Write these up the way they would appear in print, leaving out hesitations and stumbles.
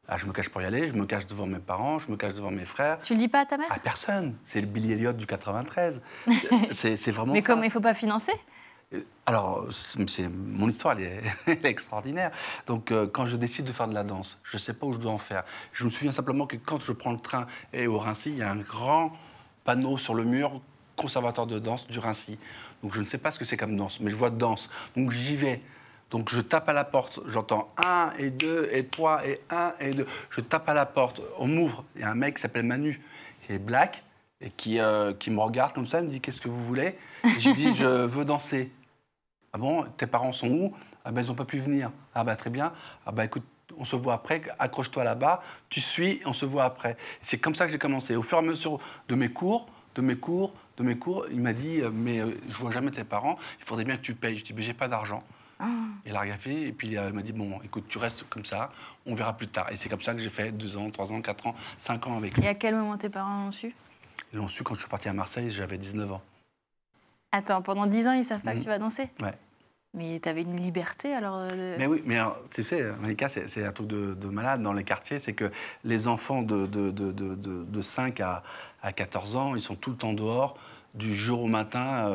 Ah, je me cache pour y aller, je me cache devant mes parents, je me cache devant mes frères. Tu le dis pas à ta mère? À personne. C'est le Billy Elliot du 93. C'est vraiment Mais ça. comme il faut pas financer? Alors, mon histoire, elle est extraordinaire. Donc, quand je décide de faire de la danse, je ne sais pas où je dois en faire. Je me souviens simplement que quand je prends le train et au Rincy, il y a un grand panneau sur le mur, conservatoire de danse du Rincy. Donc, je ne sais pas ce que c'est comme danse, mais je vois danse. Donc, j'y vais. Donc, je tape à la porte. J'entends 1 et 2 et 3 et 1 et 2. Je tape à la porte. On m'ouvre. Il y a un mec qui s'appelle Manu, qui est black, et qui me regarde comme ça, il me dit « Qu'est-ce que vous voulez ?» Et je lui dis « Je veux danser. » Ah bon, tes parents sont où? Ah ben ils n'ont pas pu venir. Ah ben très bien. Ah ben écoute, on se voit après, accroche-toi là-bas, tu suis, on se voit après. C'est comme ça que j'ai commencé. Au fur et à mesure de mes cours, il m'a dit mais je vois jamais tes parents, il faudrait bien que tu payes. Je dis mais j'ai pas d'argent. Il a regardé et puis il m'a dit bon écoute, tu restes comme ça, on verra plus tard. Et c'est comme ça que j'ai fait 2 ans, 3 ans, 4 ans, 5 ans avec lui. Et à quel moment tes parents l'ont su? Ils l'ont su quand je suis parti à Marseille, j'avais 19 ans. Attends, pendant 10 ans, ils savent pas que tu vas danser? Ouais. Mais tu avais une liberté alors Mais oui, mais alors, tu sais, Malika, c'est un truc de malade dans les quartiers, c'est que les enfants de 5 à 14 ans, ils sont tout le temps dehors, du jour au matin,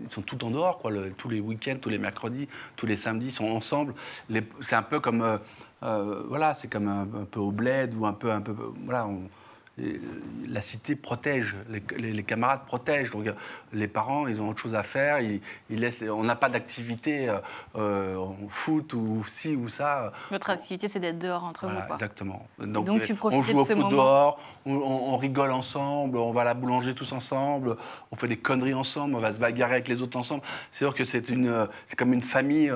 ils sont tout le temps dehors, quoi, tous les week-ends, tous les mercredis, tous les samedis, ils sont ensemble. C'est un peu comme, voilà, c'est comme un peu au bled ou un peu voilà, la cité protège, les camarades protègent. Donc, les parents, ils ont autre chose à faire. Ils laissent, on n'a pas d'activité foot ou ci ou ça. Votre activité, c'est d'être dehors entre Voilà, vous, quoi. exactement. Donc tu profitais on joue de au ce foot moment. dehors, on rigole ensemble, on va à la boulangerie tous ensemble, on fait des conneries ensemble, on va se bagarrer avec les autres ensemble. C'est sûr que c'est comme une famille.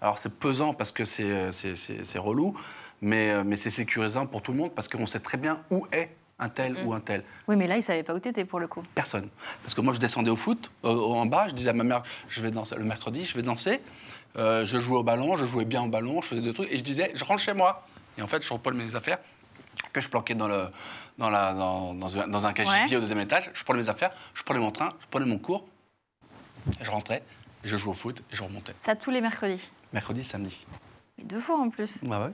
Alors c'est pesant parce que c'est relou, mais c'est sécurisant pour tout le monde parce qu'on sait très bien où est un tel ou un tel. Oui, mais là, ils ne savaient pas où t'étais pour le coup. Personne. Parce que moi, je descendais au foot, en bas, je disais à ma mère, je vais danser le mercredi, je vais danser. Je jouais au ballon, je jouais bien au ballon, je faisais des trucs, et je disais, je rentre chez moi. Et en fait, je repole mes affaires, que je planquais dans un cagibier au 2e étage. Je prenais mes affaires, je prenais mon train, je prenais mon cours, et je rentrais, et je jouais au foot, et je remontais. Ça tous les mercredis? Mercredi, samedi. Et 2 fois en plus. Ah ouais.